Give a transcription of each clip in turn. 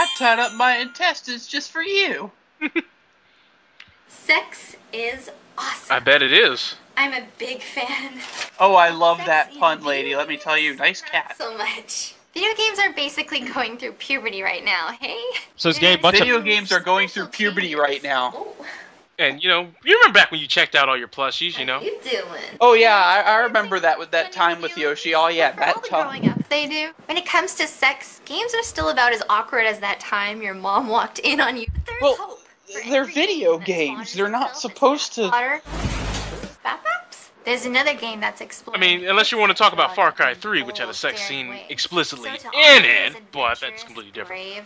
I tied up my intestines just for you. Sex is awesome. I bet it is. I'm a big fan. Oh, I love that pun, lady. Let me tell you, nice cat. So much. Video games are basically going through puberty right now, hey? So it's getting a bunch Video of... games are going through puberty right now. Oh, And, you know, you remember back when you checked out all your plushies, you know? what are you doing? Oh yeah, I remember that with that time with Yoshi. Oh yeah, For all that the growing time. up they do. When it comes to sex, games are still about as awkward as that time your mom walked in on you. But there's Well, hope. For they're every video game that games. spawns They're not itself as supposed to... water. Bap-baps? There's another game that's exploring. I mean, unless you want to talk about Far Cry 3, which had a sex scene explicitly in it, but that's completely different.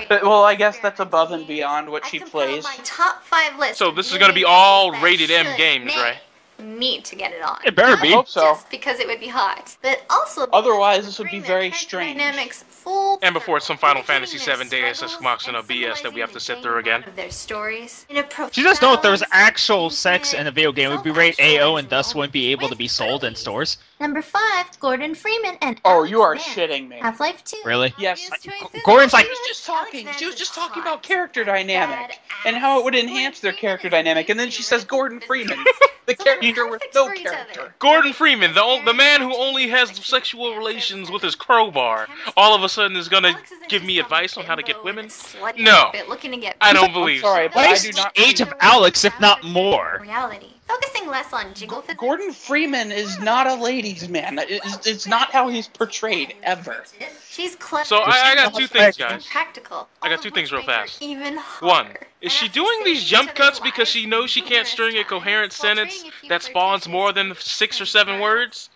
Well, I guess that's above and beyond what she plays. My top 5 list. So this is going to be all rated M games, right? Need to get it on. It better I be. hope so. Just because it would be hot. But also Otherwise, this would be very strange. Dynamics full And before it's some Final Fantasy VII Deus Ex Machina BS that we have to sit through again. Their stories. She just know if there was actual sex in a video game, it would be rated AO and thus wouldn't be able to be sold in stores. Number 5, Gordon Freeman and Oh, Alex you are Vance. shitting me. Half-Life 2. Really? Yes. Gordon's like... She was just talking about character dynamic and how it would enhance their character dynamic, and then she says Gordon Freeman, the character with no character. Gordon Freeman, the man who only has sexual relations with his crowbar, all of a sudden is gonna give me advice on how to get women? No, I don't believe sorry, so. but Why I is do the not... age of Alex, if not more? Reality. Focusing less on jiggle physics. Gordon Freeman is not a ladies' man. It's not how he's portrayed, ever. She's clever. So I got two things, and guys. practical. I got two things real fast. Even One, harder. is she doing these jump cuts because she knows she can't string a coherent sentence that spawns more than 6 or 7 words?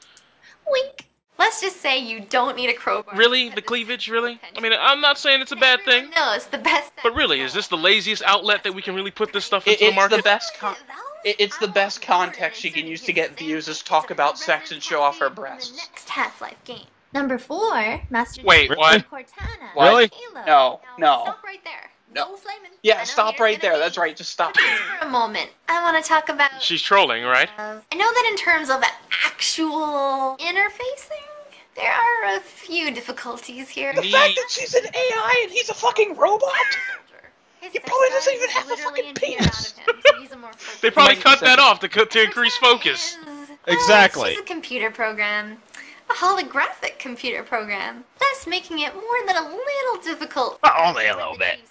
Wink. Let's just say you don't need a crowbar. Really? The cleavage? Really? I mean, I'm not saying it's a bad thing. No, it's the best. But really, is this the laziest outlet that we can really put this stuff into the It's market? the best it's the best context she can use to get views is talk about sex and show off her breasts. Next Half-Life game. Number 4, Master Wait, Chief what? Cortana. What? Really? Halo. No. Stop right there. No. flaming. Yeah, stop right there. That's right. Just stop. For a moment, I want to talk about. She's trolling, right? I know that in terms of actual interfacing, there are a few difficulties here. The fact that she's an AI and he's a fucking robot. He probably doesn't even have a fucking penis. They probably Might cut be that so. off to increase focus. Exactly. She's a computer program. A holographic computer program. Thus making it more than a little difficult. Only a little bit.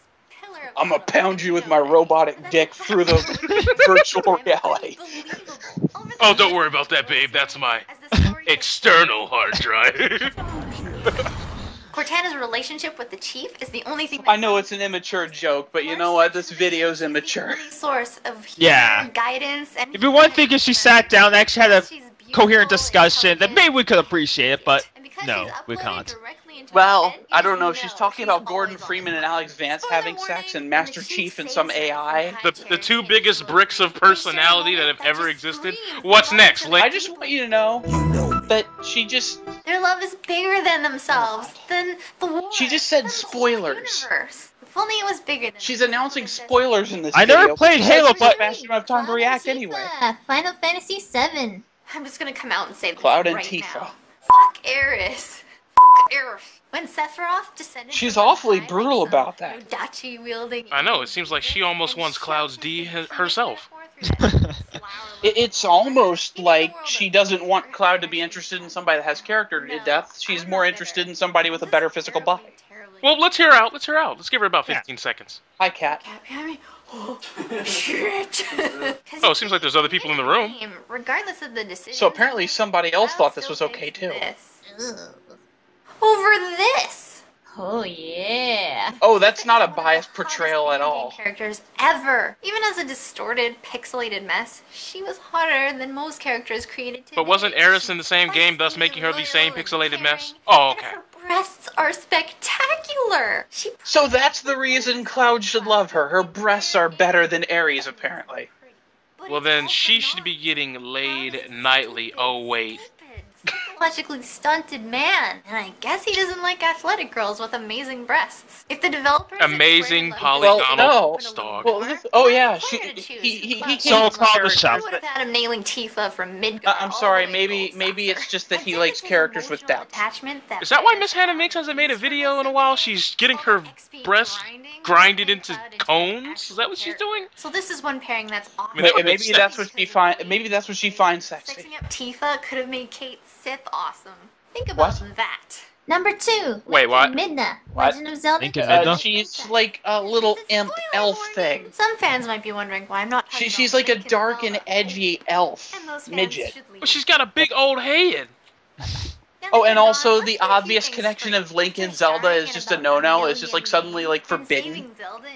I'm gonna pound you with my robotic dick through the virtual reality. Oh, don't worry about that, babe. That's my external hard drive. Cortana's relationship with the chief is the only thing. I know it's an immature joke, but you know what? This video's immature. Source of Yeah. guidance and. If you want to think if she sat down and actually had a coherent discussion, then maybe we could appreciate it, but no, we can't. Well, I don't know. She's talking about Gordon Freeman and Alex Vance having sex and Master Chief and some AI. The two biggest bricks of personality that have ever existed. What's next, Link? I just want you to know that she just... Their love is bigger than themselves, than the war. She just said than the spoilers. universe. If only it was bigger than. She's announcing spoilers in this I video. never played Halo, but... Fast enough time to react anyway. Final Fantasy 7. I'm just gonna come out and say this Cloud right Antifa. now. Fuck Eris. Fuck Eris. When Sephiroth descended. She's from awfully the sky brutal like about some that. Nodachi wielding. I know, it seems like she almost wants Cloud's D herself. It's almost like she doesn't want Cloud to be interested in somebody that has character depth. She's more interested in somebody with a better physical body. Well, let's hear her out. Let's hear her out. Let's give her about 15 seconds. Hi, Cat. Oh, shit. Oh, it seems like there's other people in the room. Regardless of the decision. So apparently somebody else thought this was okay, too. Over this. Oh yeah. Oh, that's not a biased portrayal at all. Characters ever. Even as a distorted, pixelated mess, she was hotter than most characters created today. But wasn't Eris in the same game, thus making her the same pixelated mess? Oh, okay. Her breasts are spectacular. So that's the reason Cloud should love her. Her breasts are better than Ares, apparently. Well, then she should be getting laid nightly. Oh, wait. biologically stunted man, and I guess he doesn't like athletic girls with amazing breasts. If the developers amazing Well, no. polygonal stock. Well, oh yeah, he So hates Photoshop. characters would have had him nailing Tifa from Midgard. I'm sorry, maybe it's just that he likes characters with depth. Is that why Miss Hannah Mix hasn't made a video in a while? She's getting her breast grinded into cones? Is that what she's doing? So this is one pairing that's awesome. I mean, that would Maybe make that's sense. what she finds. Maybe that's what she finds sexy. Sexing up Tifa could have made Kate Sith awesome. Think about What? that. Number 2. Wait, what? Midna. What? Legend of Zelda. Link and Midna? She's like a little imp elf thing. Some fans might be wondering why I'm not. She's like a dark and edgy elf midget. Well, she's got a big old head. Oh, and also the obvious connection of Link and Zelda is just a no-no. It's just like suddenly like forbidden.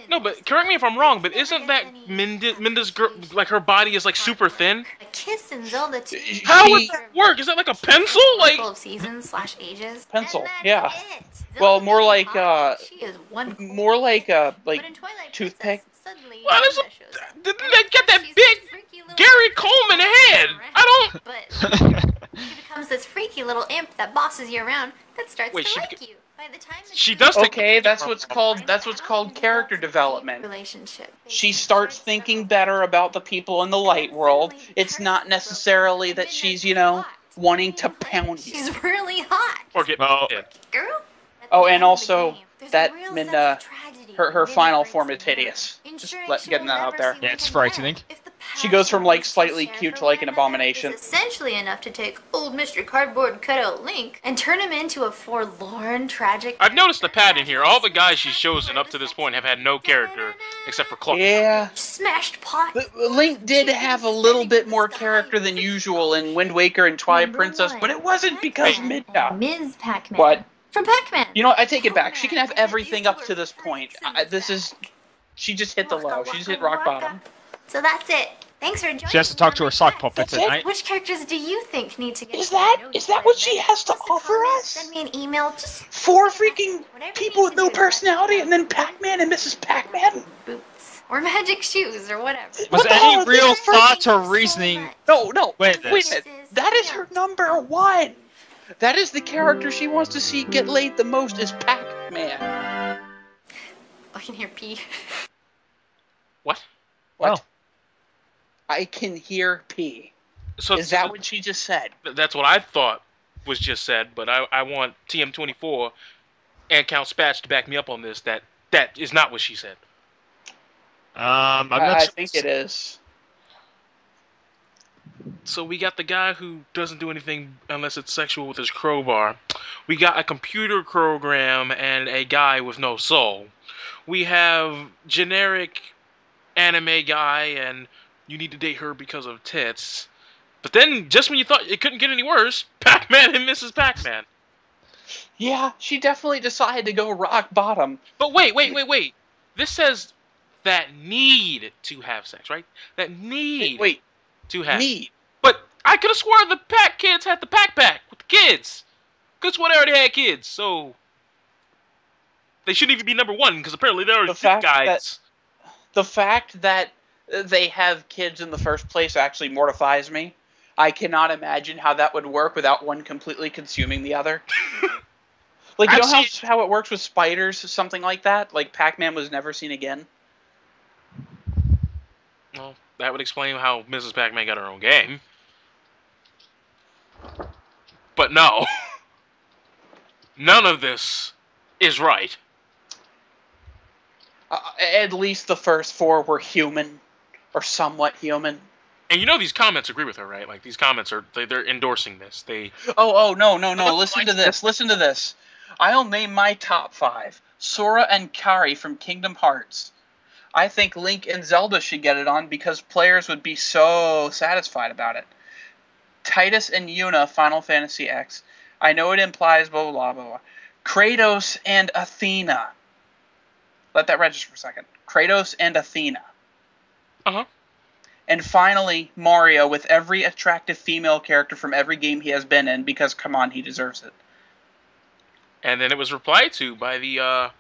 No, but correct me if I'm wrong, but isn't that Minda's girl, like her body is like super thin? A kiss in Zelda 2. How would that work? Is that like a pencil? Like Of seasons/ages. Pencil, And that's yeah. it. Well, Zelda more is like hot. She is one cool more like But like in Twilight toothpick. Princess, suddenly Well, there's Zelda shows up. didn't they get that She's big this freaky little Gary imp Coleman that head? around. I don't. But she becomes this freaky little imp that bosses you around that starts Wait, to she like you. By the time that she you does take- Okay, that's what's called character development. relationship. She starts thinking better about the people in the light world. It's not necessarily that she's, wanting to pound you. She's really hot. Or get Well, yeah. Girl. Oh, and also that Midna, her final form is hideous. Just getting that out there. Yeah, it's frightening. She goes from like slightly cute to like an abomination. Essentially enough to take old Mr. Cardboard cutout Link and turn him into a forlorn, tragic. I've noticed the pattern here. All the guys she's chosen up to this point have had no character except for Clark. Yeah. Smashed pot. Link did have a little bit more character than usual in Wind Waker and Twilight Princess, but it wasn't because Midna. Ms. Pac-Man. What? From Pac-Man. You know what? I take it back. She can have everything up to this point. She just hit the low. She just hit rock bottom. So that's it. Thanks for joining. She has to talk to her sock puppets at That's it? night. Which characters do you think need to get? Is that what she has to offer us? Send me an email. Just 4 freaking people with no personality, and then Pac-Man and Mrs. Pac-Man? boots or magic shoes or whatever. Was What the any hell? real This is thoughts or so reasoning? much. No. Wait, Wait a minute. That is her number 1. That is the character she wants to see get laid the most is Pac-Man. I can hear pee. What? What? Oh. I can hear P. So Is that what she just said? That's what I thought was just said, but I want TM24 and Count Spatch to back me up on this. That is not what she said. I'm not I sure. think it is. So we got the guy who doesn't do anything unless it's sexual with his crowbar. We got a computer program and a guy with no soul. We have generic anime guy and you need to date her because of tits. But then, just when you thought it couldn't get any worse, Pac-Man and Mrs. Pac-Man. Yeah, she definitely decided to go rock bottom. But wait. This says that need to have sex, right? That need Wait, to have. need. But I could have sworn the Pac kids had the Pac with the kids. Because what, they already had kids, so they shouldn't even be number 1, because apparently they're already fit guys. The fact that they have kids in the first place actually mortifies me. I cannot imagine how that would work without one completely consuming the other. Like, you know how it works with spiders, something like that? Like, Pac-Man was never seen again. Well, that would explain how Mrs. Pac-Man got her own game. But no. None of this is right. At least the first 4 were human. Or somewhat human. And you know these comments agree with her, right? Like, these comments they're endorsing this. No. Listen to this. I'll name my top 5. Sora and Kari from Kingdom Hearts. I think Link and Zelda should get it on because players would be so satisfied about it. Titus and Yuna, Final Fantasy X. I know it implies blah, blah, blah, blah. Kratos and Athena. Let that register for a second. Kratos and Athena. Uh-huh. And finally, Mario with every attractive female character from every game he has been in because, come on, he deserves it. And then it was replied to by the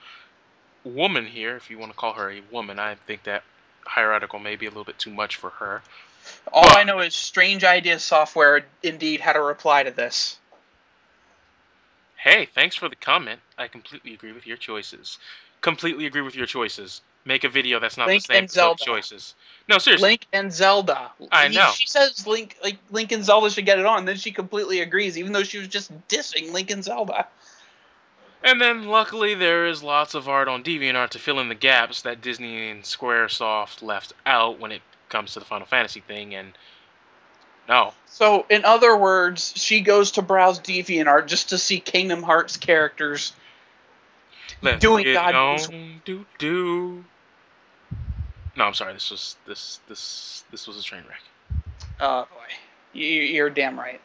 woman here, if you want to call her a woman. I think that hierarchical may be a little bit too much for her. All I know is Strange Ideas Software indeed had a reply to this. Hey, thanks for the comment. I completely agree with your choices. Completely agree with your choices. Make a video that's not the Link same and as those Zelda. choices. No, seriously. Link and Zelda. I know. She says Link and Zelda should get it on. Then she completely agrees, even though she was just dissing Link and Zelda. And then, luckily, there is lots of art on DeviantArt to fill in the gaps that Disney and Squaresoft left out when it comes to the Final Fantasy thing, and no. So, in other words, she goes to browse DeviantArt just to see Kingdom Hearts characters Let's doing get it God knows. on, do. No, I'm sorry. This was a train wreck. Boy, you're damn right.